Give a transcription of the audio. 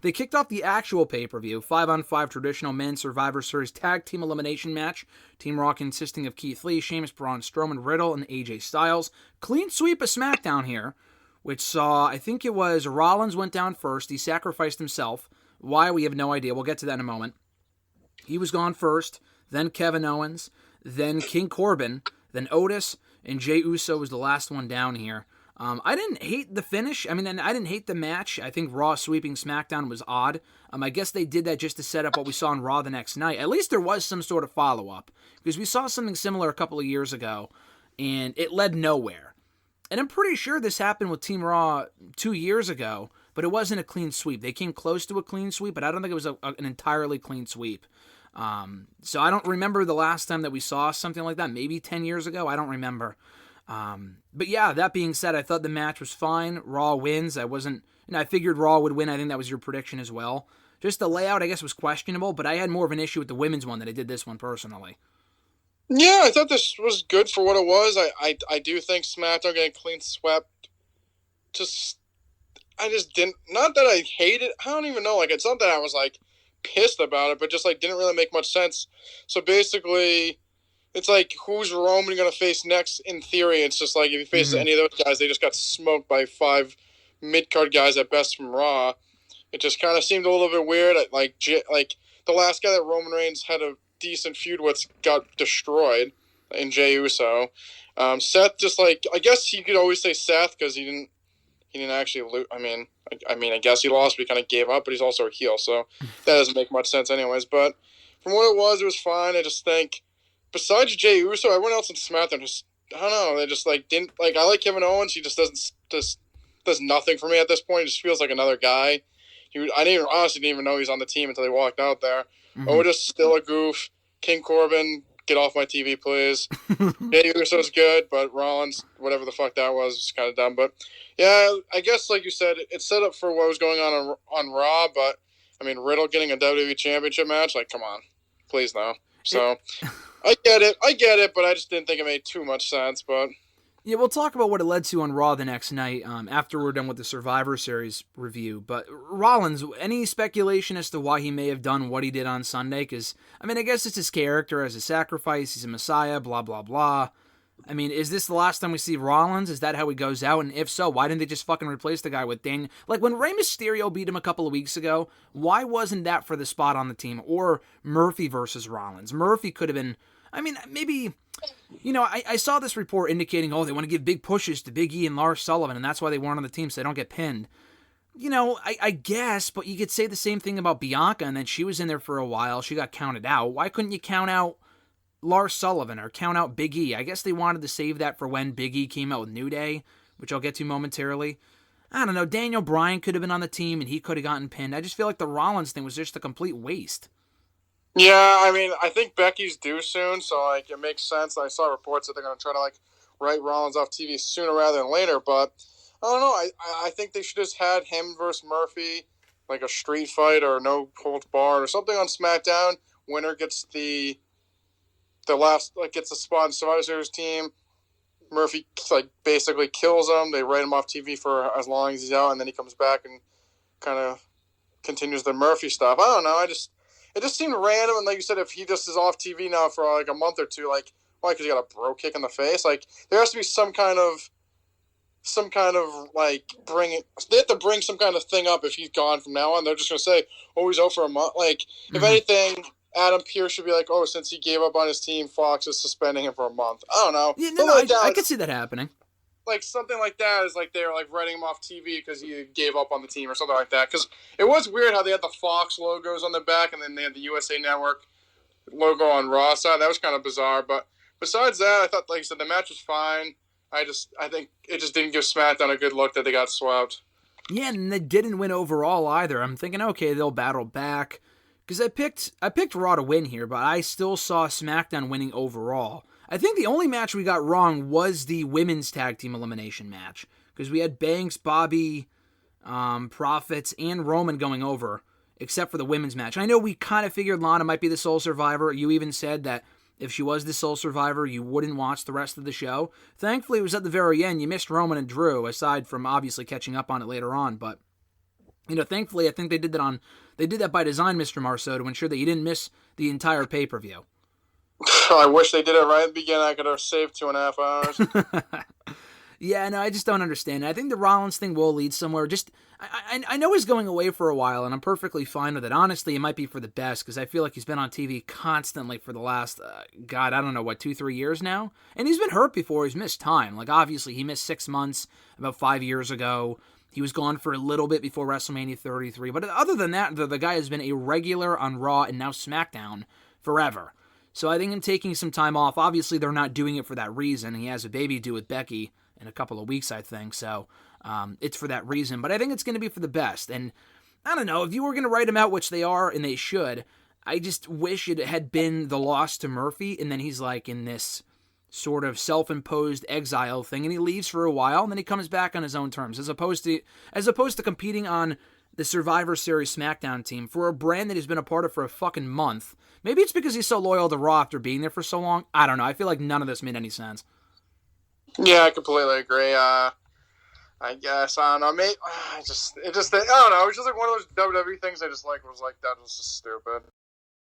They kicked off the actual pay-per-view, 5-on-5 traditional men's Survivor Series tag team elimination match. Team Raw consisting of Keith Lee, Sheamus, Braun Strowman, Riddle, and AJ Styles. Clean sweep of SmackDown here, which saw, I think it was Rollins went down first. He sacrificed himself. Why, we have no idea. We'll get to that in a moment. He was gone first, then Kevin Owens, then King Corbin, then Otis, and Jey Uso was the last one down here. I didn't hate the finish. I didn't hate the match. I think Raw sweeping SmackDown was odd. I guess they did that just to set up what we saw on Raw the next night. At least there was some sort of follow-up, because we saw something similar a couple of years ago, and it led nowhere. And I'm pretty sure this happened with Team Raw 2 years ago, but it wasn't a clean sweep. They came close to a clean sweep, but I don't think it was an entirely clean sweep. So I don't remember the last time that we saw something like that. Maybe 10 years ago. I don't remember. But yeah, that being said, I thought the match was fine. Raw wins. I figured Raw would win. I think that was your prediction as well. Just the layout, I guess, was questionable, but I had more of an issue with the women's one than I did this one personally. Yeah, I thought this was good for what it was. I do think SmackDown getting clean swept. I just didn't. Not that I hate it. I don't even know. Like, it's not that I was like pissed about it, but just like didn't really make much sense. So basically, it's like, who's Roman going to face next? In theory, it's just like if he faces any of those guys, they just got smoked by 5 mid-card guys at best from Raw. It just kind of seemed a little bit weird. Like the last guy that Roman Reigns had a decent feud with got destroyed in Jey Uso. Seth just like, I guess you could always say Seth because he didn't actually lose. I guess he lost, but he kind of gave up. But he's also a heel, so that doesn't make much sense, anyways. But from what it was fine. I just think, besides Jey Uso, everyone else in SmackDown just, I don't know. They just like didn't like. I like Kevin Owens. He just does nothing for me at this point. He just feels like another guy. I honestly didn't even know he was on the team until he walked out there. Otis still a goof. King Corbin, get off my TV, please. Jey Uso's good, but Rollins, whatever the fuck that was kind of dumb. But yeah, I guess like you said, it's set up for what was going on Raw. But I mean, Riddle getting a WWE Championship match, like, come on, please no. So I get it, but I just didn't think it made too much sense. But yeah, we'll talk about what it led to on Raw the next night after we're done with the Survivor Series review. But Rollins, any speculation as to why he may have done what he did on Sunday? Because, I guess it's his character as a sacrifice. He's a messiah, blah, blah, blah. Is this the last time we see Rollins? Is that how he goes out? And if so, why didn't they just fucking replace the guy with Daniel? Like, when Rey Mysterio beat him a couple of weeks ago, why wasn't that for the spot on the team? Or Murphy versus Rollins? Murphy could have been, maybe... I saw this report indicating, they want to give big pushes to Big E and Lars Sullivan, and that's why they weren't on the team so they don't get pinned. I guess, but you could say the same thing about Bianca, and then she was in there for a while. She got counted out. Why couldn't you count out Lars Sullivan or count out Big E? I guess they wanted to save that for when Big E came out with New Day, which I'll get to momentarily. I don't know. Daniel Bryan could have been on the team, and he could have gotten pinned. I just feel like the Rollins thing was just a complete waste. Yeah, I think Becky's due soon, so like it makes sense. I saw reports that they're going to try to like write Rollins off TV sooner rather than later, but I don't know. I think they should just had him versus Murphy, like a street fight or no holds barred or something on SmackDown. Winner gets the gets the spot in Survivor Series team. Murphy like basically kills him. They write him off TV for as long as he's out, and then he comes back and kind of continues the Murphy stuff. I don't know. It just seemed random, and like you said, if he just is off TV now for like a month or two, like, why? Because he got a bro kick in the face. Like, there has to be some kind of like they have to bring some kind of thing up if he's gone from now on. They're just gonna say, he's out for a month. Like, if anything, Adam Pearce should be like, since he gave up on his team, Fox is suspending him for a month. I don't know. Yeah, I could see that happening. Like, something like that is like they're like writing him off TV because he gave up on the team or something like that. Because it was weird how they had the Fox logos on the back and then they had the USA Network logo on Raw side. That was kind of bizarre. But besides that, I thought, like you said, the match was fine. I think it just didn't give SmackDown a good look that they got swept. Yeah, and they didn't win overall either. I'm thinking, okay, they'll battle back. Because I picked Raw to win here, but I still saw SmackDown winning overall. I think the only match we got wrong was the women's tag team elimination match. Because we had Banks, Bobby, Profits, and Roman going over, except for the women's match. I know we kind of figured Lana might be the sole survivor. You even said that if she was the sole survivor, you wouldn't watch the rest of the show. Thankfully, it was at the very end. You missed Roman and Drew, aside from obviously catching up on it later on. But Thankfully, I think they did that by design, Mr. Marceau, to ensure that you didn't miss the entire pay-per-view. I wish they did it right at the beginning. I could have saved 2.5 hours. Yeah, no, I just don't understand. I think the Rollins thing will lead somewhere. I know he's going away for a while, and I'm perfectly fine with it. Honestly, it might be for the best, because I feel like he's been on TV constantly for the last, I don't know, 2-3 years now? And he's been hurt before. He's missed time. Like, obviously, he missed 6 months about 5 years ago. He was gone for a little bit before WrestleMania 33. But other than that, the guy has been a regular on Raw and now SmackDown forever. So I think him taking some time off, obviously they're not doing it for that reason. He has a baby due with Becky in a couple of weeks, I think. So it's for that reason. But I think it's going to be for the best. And I don't know, if you were going to write him out, which they are, and they should, I just wish it had been the loss to Murphy, and then he's like in this sort of self-imposed exile thing, and he leaves for a while, and then he comes back on his own terms, as opposed to competing on the Survivor Series SmackDown team for a brand that he's been a part of for a fucking month. Maybe it's because he's so loyal to Raw after being there for so long. I don't know. I feel like none of this made any sense. Yeah, I completely agree. I guess I don't know. Maybe I don't know. It was just like one of those WWE things. I just was like, that was just stupid.